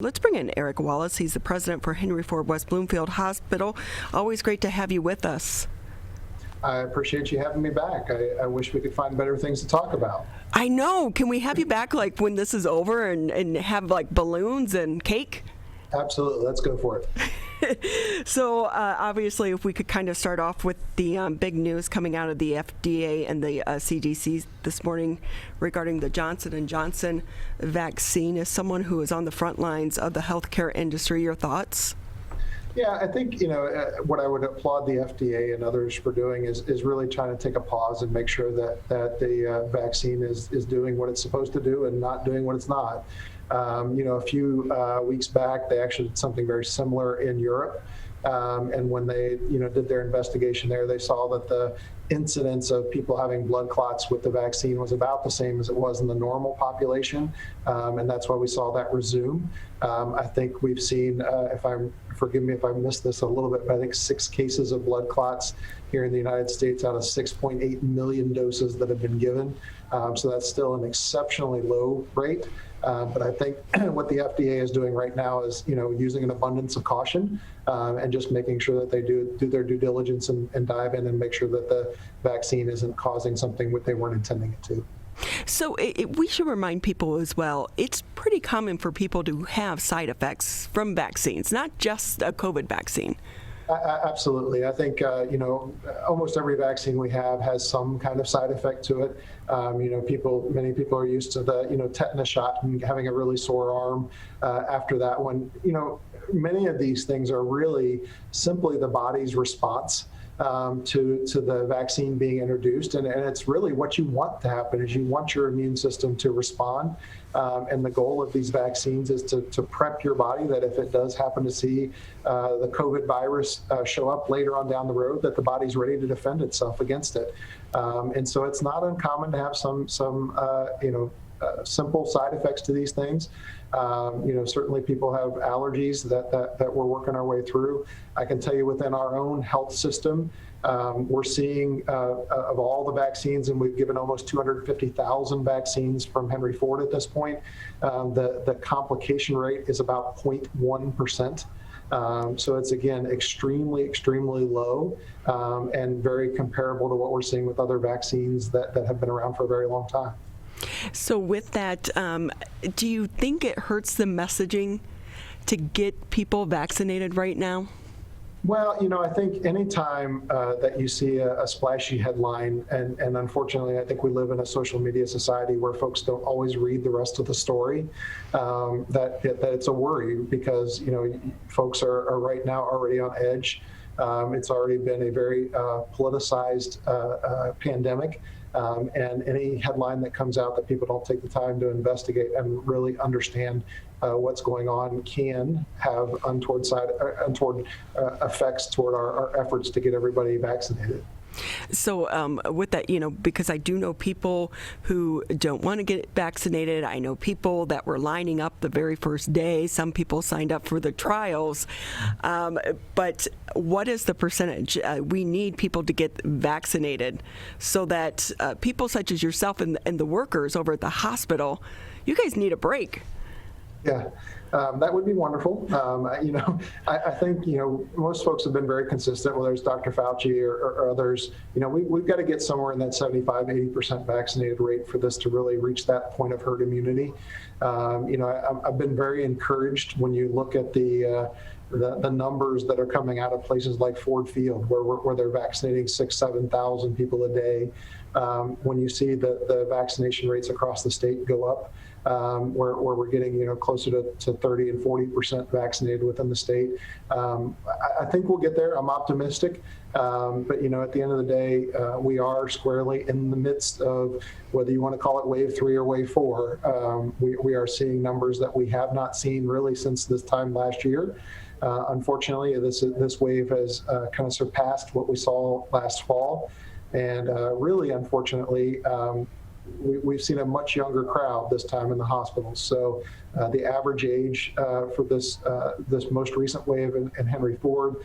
Let's bring in Eric Wallace. He's the president for Henry Ford West Bloomfield Hospital. Always great to have you with us. I appreciate you having me back. I wish we could find better things to talk about. I know. Can we have you back like when this is over and have like balloons and cake? Absolutely. Let's go for it. So obviously, if we could kind of start off with the big news coming out of the FDA and the CDC this morning regarding the Johnson & Johnson vaccine. As someone who is on the front lines of the healthcare industry, your thoughts? Yeah, I think, what I would applaud the FDA and others for doing is really trying to take a pause and make sure that the vaccine is doing what it's supposed to do and not doing what it's not. A few weeks back, they actually did something very similar in Europe. And when they, did their investigation there, they saw that the incidence of people having blood clots with the vaccine was about the same as it was in the normal population. And that's why we saw that resume. I think we've seen, forgive me if I missed this a little bit, but I think 6 cases of blood clots here in the United States out of 6.8 million doses that have been given. So that's still an exceptionally low rate. But I think what the FDA is doing right now is, using an abundance of caution and just making sure that they do their due diligence and dive in and make sure that the vaccine isn't causing something what they weren't intending it to. So we should remind people as well, it's pretty common for people to have side effects from vaccines, not just a COVID vaccine. Absolutely. I think, almost every vaccine we have has some kind of side effect to it. Many people are used to the, tetanus shot and having a really sore arm after that one. Many of these things are really simply the body's response to the vaccine being introduced. And it's really what you want to happen is you want your immune system to respond. And the goal of these vaccines is to prep your body that if it does happen to see the COVID virus show up later on down the road, that the body's ready to defend itself against it. And so it's not uncommon to have some simple side effects to these things. Certainly people have allergies that we're working our way through. I can tell you within our own health system, we're seeing of all the vaccines, and we've given almost 250,000 vaccines from Henry Ford at this point, the complication rate is about 0.1%. So it's, again, extremely, extremely low and very comparable to what we're seeing with other vaccines that have been around for a very long time. So with that, do you think it hurts the messaging to get people vaccinated right now? Well, I think anytime that you see a splashy headline, and unfortunately, I think we live in a social media society where folks don't always read the rest of the story, that it's a worry because, folks are right now already on edge. It's already been a very politicized pandemic. And any headline that comes out that people don't take the time to investigate and really understand what's going on can have untoward effects toward our efforts to get everybody vaccinated. So with that, because I do know people who don't want to get vaccinated. I know people that were lining up the very first day. Some people signed up for the trials. But what is the percentage? We need people to get vaccinated so that people such as yourself and the workers over at the hospital, you guys need a break. Yeah, that would be wonderful. I think, most folks have been very consistent, whether it's Dr. Fauci or others. We've got to get somewhere in that 75-80% vaccinated rate for this to really reach that point of herd immunity. I've been very encouraged when you look at the numbers that are coming out of places like Ford Field, where they're vaccinating 6,000-7,000 people a day. When you see the vaccination rates across the state go up, where we're getting closer to 30 and 40% vaccinated within the state. I think we'll get there. I'm optimistic. But at the end of the day, we are squarely in the midst of, whether you want to call it wave 3 or wave 4. We are seeing numbers that we have not seen really since this time last year. Unfortunately, this wave has kind of surpassed what we saw last fall. And really, unfortunately, we've seen a much younger crowd this time in the hospitals. So the average age for this most recent wave in Henry Ford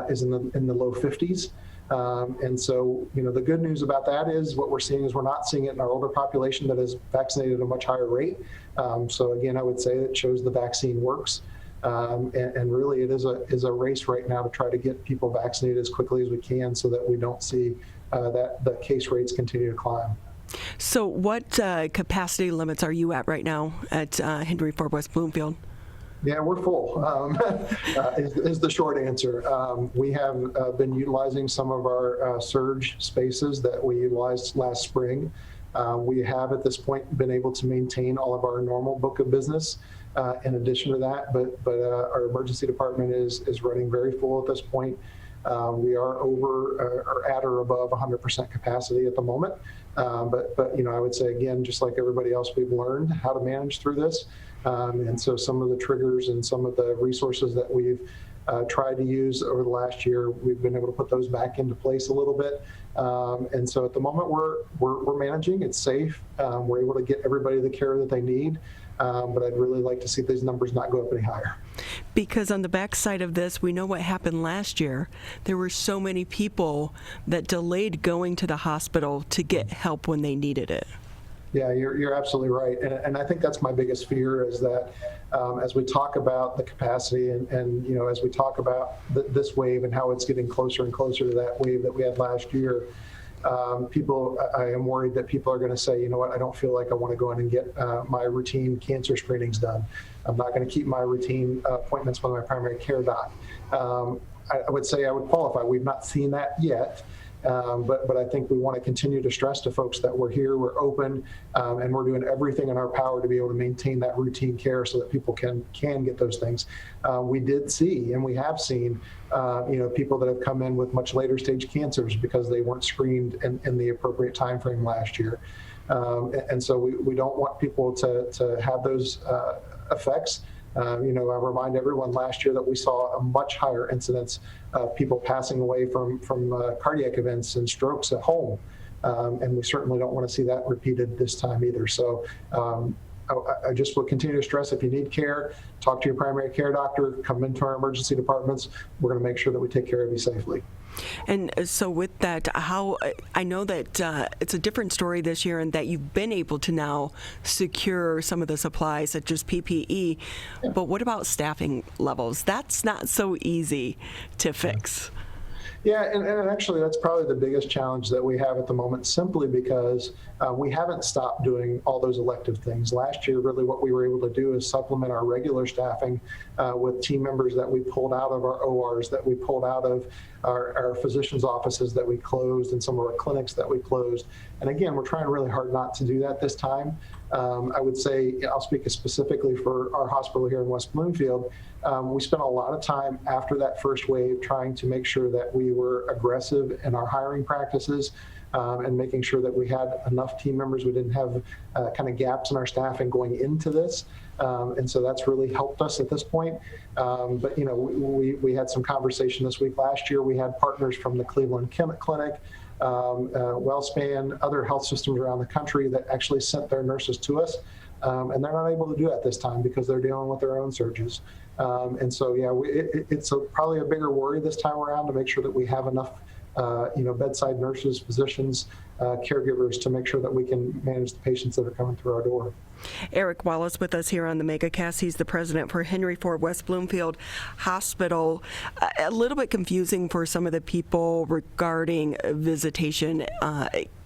is in the low 50s. And so, the good news about that is what we're seeing is we're not seeing it in our older population that is vaccinated at a much higher rate. So again, I would say it shows the vaccine works. And really it is a race right now to try to get people vaccinated as quickly as we can so that we don't see that the case rates continue to climb. So what capacity limits are you at right now at Henry Ford West Bloomfield? Yeah, we're full, is the short answer. We have been utilizing some of our surge spaces that we utilized last spring. We have at this point been able to maintain all of our normal book of business. In addition to that, but our emergency department is running very full at this point. We are over or at or above 100% capacity at the moment. But I would say again, just like everybody else, we've learned how to manage through this. And so some of the triggers and some of the resources that we've tried to use over the last year, we've been able to put those back into place a little bit. And so at the moment we're managing, it's safe. We're able to get everybody the care that they need. But I'd really like to see these numbers not go up any higher. Because on the backside of this, we know what happened last year. There were so many people that delayed going to the hospital to get help when they needed it. Yeah, you're absolutely right. And I think that's my biggest fear is that as we talk about the capacity and as we talk about this wave and how it's getting closer and closer to that wave that we had last year, I am worried that people are going to say, you know what, I don't feel like I want to go in and get my routine cancer screenings done. I'm not going to keep my routine appointments with my primary care doc. I would say I would qualify. We've not seen that yet. But I think we want to continue to stress to folks that we're here, we're open, and we're doing everything in our power to be able to maintain that routine care so that people can get those things. We did see, and we have seen, people that have come in with much later stage cancers because they weren't screened in the appropriate time frame last year. And so we don't want people to have those effects. I remind everyone last year that we saw a much higher incidence of people passing away from cardiac events and strokes at home. And we certainly don't want to see that repeated this time either. So I just will continue to stress, if you need care, talk to your primary care doctor, come into our emergency departments. We're going to make sure that we take care of you safely. And so with that, I know that it's a different story this year and that you've been able to now secure some of the supplies such as PPE, but what about staffing levels? That's not so easy to fix. Yeah, and actually that's probably the biggest challenge that we have at the moment, simply because we haven't stopped doing all those elective things. Last year, really what we were able to do is supplement our regular staffing with team members that we pulled out of our ORs, that we pulled out of our physicians' offices that we closed, and some of our clinics that we closed. And again, we're trying really hard not to do that this time. I would say, I'll speak specifically for our hospital here in West Bloomfield. We spent a lot of time after that first wave trying to make sure that we were aggressive in our hiring practices and making sure that we had enough team members. We didn't have kind of gaps in our staffing going into this. And so that's really helped us at this point. But, we had some conversation this week. Last year, we had partners from the Cleveland Clinic, WellSpan, other health systems around the country that actually sent their nurses to us. And they're not able to do that this time because they're dealing with their own surges. And so, it's probably a bigger worry this time around to make sure that we have enough, bedside nurses, physicians, caregivers to make sure that we can manage the patients that are coming through our door. Eric Wallace with us here on the MegaCast. He's the president for Henry Ford West Bloomfield Hospital. A little bit confusing for some of the people regarding visitation.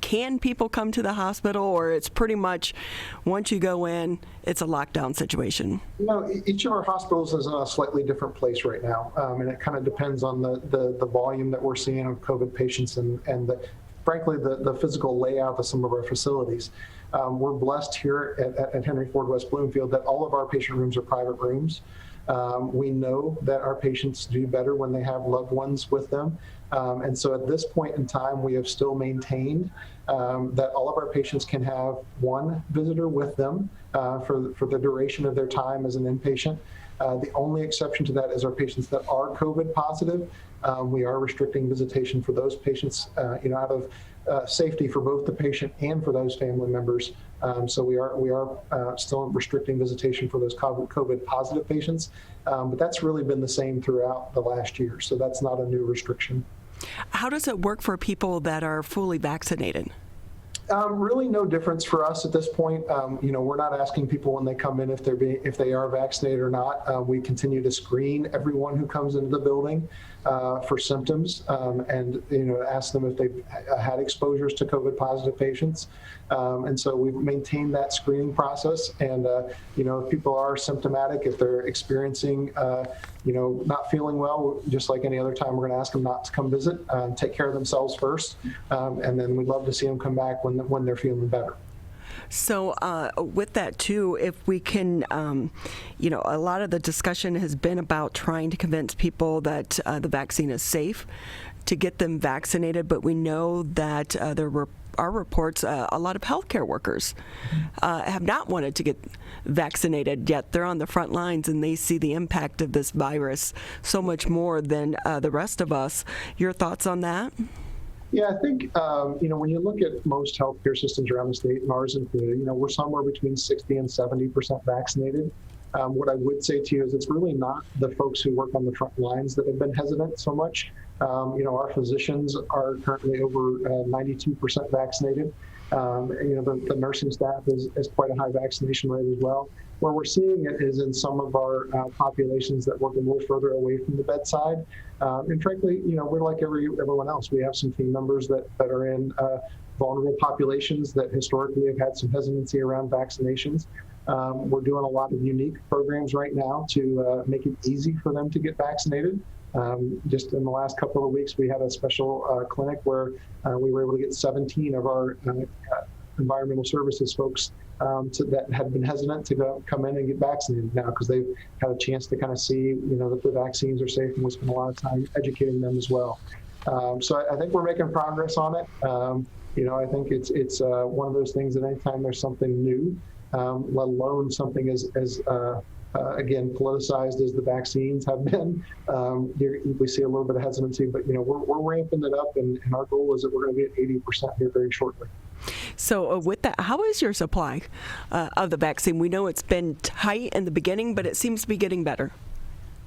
Can people come to the hospital, or it's pretty much once you go in, it's a lockdown situation? Each of our hospitals is in a slightly different place right now, and it kind of depends on the volume that we're seeing of COVID patients and frankly the physical layout of some of our facilities. We're blessed here at Henry Ford West Bloomfield that all of our patient rooms are private rooms. We know that our patients do better when they have loved ones with them. And so at this point in time, we have still maintained that all of our patients can have one visitor with them for the duration of their time as an inpatient. The only exception to that is our patients that are COVID positive. We are restricting visitation for those patients, out of safety for both the patient and for those family members. So we are still restricting visitation for those COVID positive patients. But that's really been the same throughout the last year. So that's not a new restriction. How does it work for people that are fully vaccinated? Really no difference for us at this point. We're not asking people when they come in if they are vaccinated or not. We continue to screen everyone who comes into the building for symptoms and ask them if they've had exposures to COVID positive patients. And so we've maintained that screening process. And if people are symptomatic, if they're experiencing not feeling well, just like any other time, we're going to ask them not to come visit, take care of themselves first, and then we'd love to see them come back when they're feeling better. So with that too, if we can, a lot of the discussion has been about trying to convince people that the vaccine is safe to get them vaccinated, but we know that there are reports a lot of healthcare workers have not wanted to get vaccinated, yet they're on the front lines and they see the impact of this virus so much more than the rest of us. Your thoughts on that? Yeah, I think, when you look at most healthcare systems around the state, and ours included, we're somewhere between 60 and 70% vaccinated. What I would say to you is it's really not the folks who work on the front lines that have been hesitant so much. Our physicians are currently over 92% vaccinated. The nursing staff is quite a high vaccination rate as well. Where we're seeing it is in some of our populations that work a little further away from the bedside. And frankly, we're like everyone else. We have some team members that are in vulnerable populations that historically have had some hesitancy around vaccinations. We're doing a lot of unique programs right now to make it easy for them to get vaccinated. Just in the last couple of weeks, we had a special clinic where we were able to get 17 of our environmental services folks that had been hesitant to come in and get vaccinated now because they've had a chance to kind of see, that the vaccines are safe, and we spend a lot of time educating them as well. So I think we're making progress on it. I think it's one of those things that anytime there's something new, let alone something as again, politicized as the vaccines have been, we see a little bit of hesitancy, but we're ramping it up, and our goal is that we're going to be at 80% here very shortly. So with that, how is your supply of the vaccine? We know it's been tight in the beginning, but it seems to be getting better.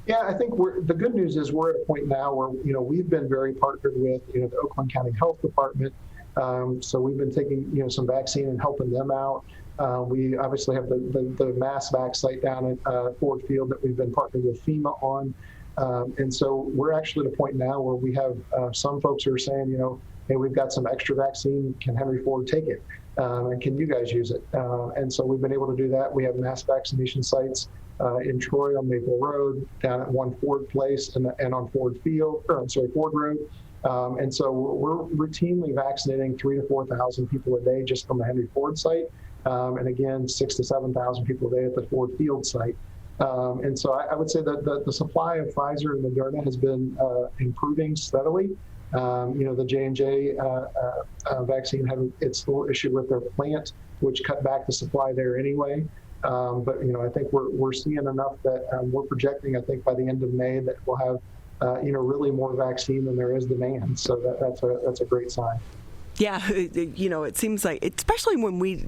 Yeah, I think the good news is we're at a point now where we've been very partnered with the Oakland County Health Department. So we've been taking some vaccine and helping them out. We obviously have the mass vac site down at Ford Field that we've been partnered with FEMA on. And so we're actually at a point now where we have some folks who are saying, hey, we've got some extra vaccine. Can Henry Ford take it? And can you guys use it? And so we've been able to do that. We have mass vaccination sites in Troy on Maple Road, down at one Ford Place, and on Ford Road. And so we're routinely vaccinating 3,000 to 4,000 people a day just from the Henry Ford site. And again, 6,000 to 7,000 people a day at the Ford Field site. And so I would say that the supply of Pfizer and Moderna has been improving steadily. The J&J vaccine had its little issue with their plant, which cut back the supply there anyway. But I think we're seeing enough that we're projecting, I think by the end of May, that we'll have really more vaccine than there is demand. So that's a great sign. Yeah, it seems like, especially when we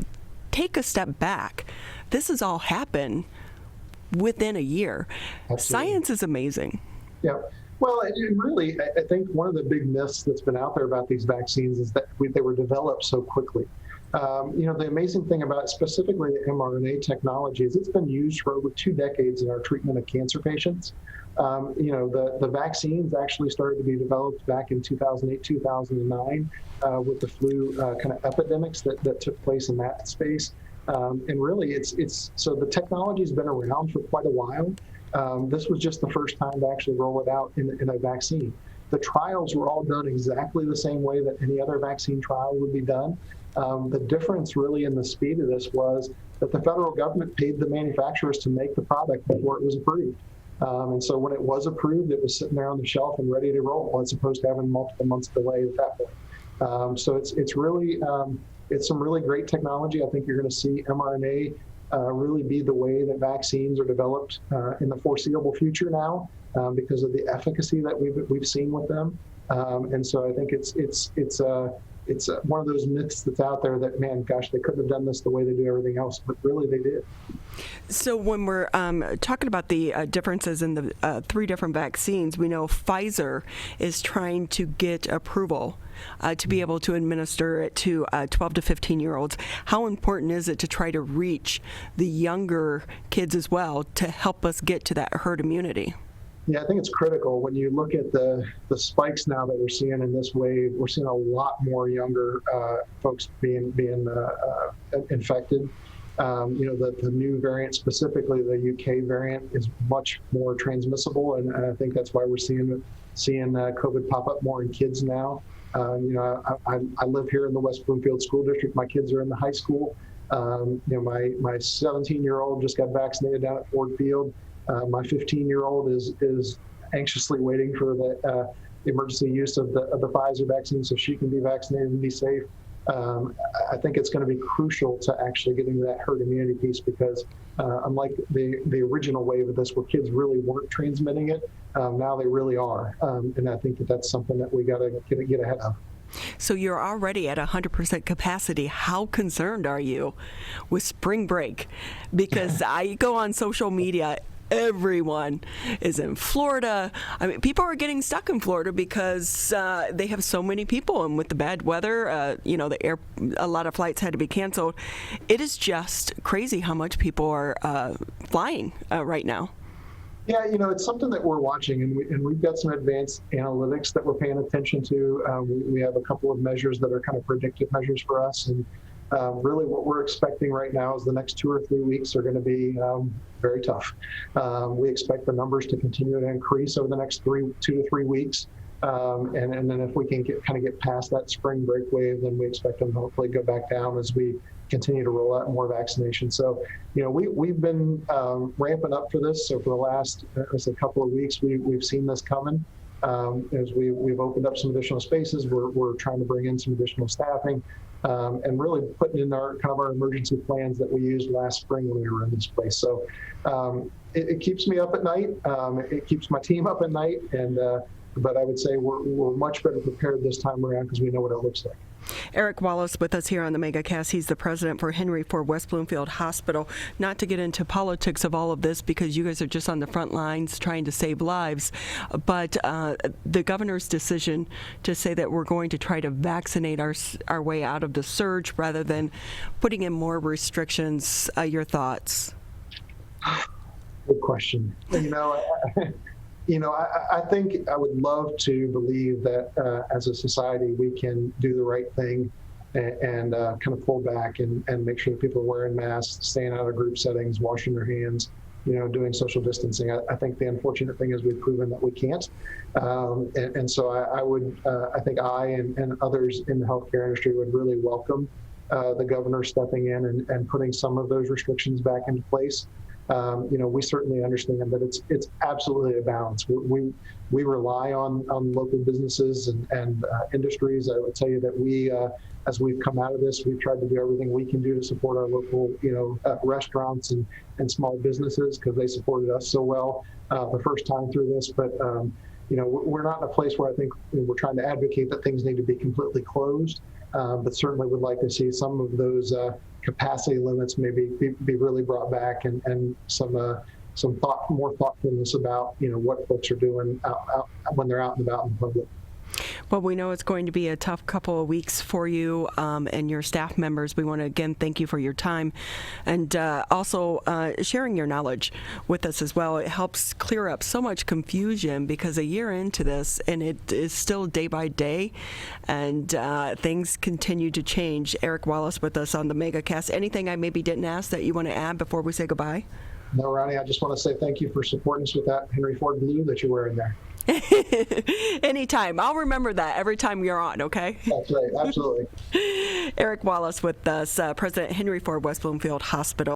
take a step back, this has all happened within a year. Absolutely. Science is amazing. Yeah. Well, really, I think one of the big myths that's been out there about these vaccines is that they were developed so quickly. The amazing thing about specifically the mRNA technology is it's been used for over 2 decades in our treatment of cancer patients. The vaccines actually started to be developed back in 2008, 2009 with the flu kind of epidemics that took place in that space. And really, so the technology's been around for quite a while. This was just the first time to actually roll it out in a vaccine. The trials were all done exactly the same way that any other vaccine trial would be done. The difference really in the speed of this was that the federal government paid the manufacturers to make the product before it was approved. And so when it was approved, it was sitting there on the shelf and ready to roll, as opposed to having multiple months delay at that point. So it's really, it's some really great technology. I think you're going to see mRNA really be the way that vaccines are developed in the foreseeable future now because of the efficacy that we've seen with them. And so I think it's it's one of those myths that's out there that, man, gosh, they couldn't have done this the way they do everything else, but really they did. So when we're talking about the differences in the 3 different vaccines, we know Pfizer is trying to get approval to be able to administer it to 12 to 15-year-olds. How important is it to try to reach the younger kids as well to help us get to that herd immunity? Yeah, I think it's critical. When you look at the spikes now that we're seeing in this wave, we're seeing a lot more younger folks being infected. The new variant, specifically the UK variant, is much more transmissible, and I think that's why we're seeing COVID pop up more in kids now. I live here in the West Bloomfield School District. My kids are in the high school. My 17-year-old just got vaccinated down at Ford Field. My 15-year-old is anxiously waiting for the emergency use of the Pfizer vaccine so she can be vaccinated and be safe. I think it's going to be crucial to actually getting to that herd immunity piece, because unlike the original wave of this where kids really weren't transmitting it, now they really are. And I think that's something that we got to get ahead of. So you're already at 100% capacity. How concerned are you with spring break? Because I go on social media, everyone is in Florida. I mean, people are getting stuck in Florida because they have so many people, and with the bad weather, a lot of flights had to be canceled. It is just crazy how much people are flying right now. Yeah, it's something that we're watching, and we've got some advanced analytics that we're paying attention to. We have a couple of measures that are kind of predictive measures for us, and really what we're expecting right now is the next 2 or 3 weeks are going to be very tough. We expect the numbers to continue to increase over the next 2 to 3 weeks, and then if we can get past that spring break wave, then we expect them to hopefully go back down as we continue to roll out more vaccinations. So, we've been ramping up for this. So for the last couple of weeks, we've seen this coming. As we've opened up some additional spaces, we're trying to bring in some additional staffing, and really putting in our emergency plans that we used last spring when we were in this place. So it keeps me up at night. It keeps my team up at night, but I would say we're much better prepared this time around because we know what it looks like. Eric Wallace with us here on the MegaCast. He's the president for Henry Ford West Bloomfield Hospital. Not to get into politics of all of this, because you guys are just on the front lines trying to save lives, but the governor's decision to say that we're going to try to vaccinate our way out of the surge rather than putting in more restrictions, your thoughts? Good question. I think I would love to believe that as a society we can do the right thing and kind of pull back and make sure that people are wearing masks, staying out of group settings, washing their hands, doing social distancing. I think the unfortunate thing is we've proven that we can't. And so I think I and others in the healthcare industry would really welcome the governor stepping in and putting some of those restrictions back into place. We certainly understand that it's absolutely a balance. We rely on local businesses and industries. I would tell you that we, as we've come out of this, we've tried to do everything we can do to support our local, restaurants and small businesses, because they supported us so well the first time through this. But we're not in a place where I think we're trying to advocate that things need to be completely closed, but certainly would like to see some of those capacity limits maybe be really brought back, and some more thoughtfulness about what folks are doing out when they're out and about in public. Well, we know it's going to be a tough couple of weeks for you and your staff members. We want to again thank you for your time, and also sharing your knowledge with us as well. It helps clear up so much confusion, because a year into this, and it is still day by day, and things continue to change. Eric Wallace with us on the MegaCast. Anything I maybe didn't ask that you want to add before we say goodbye? No, Ronnie, I just want to say thank you for supporting us with that Henry Ford blue that you're wearing there. Anytime. I'll remember that every time you're on, okay? That's right. Absolutely. Eric Wallace with us, President Henry Ford West Bloomfield Hospital.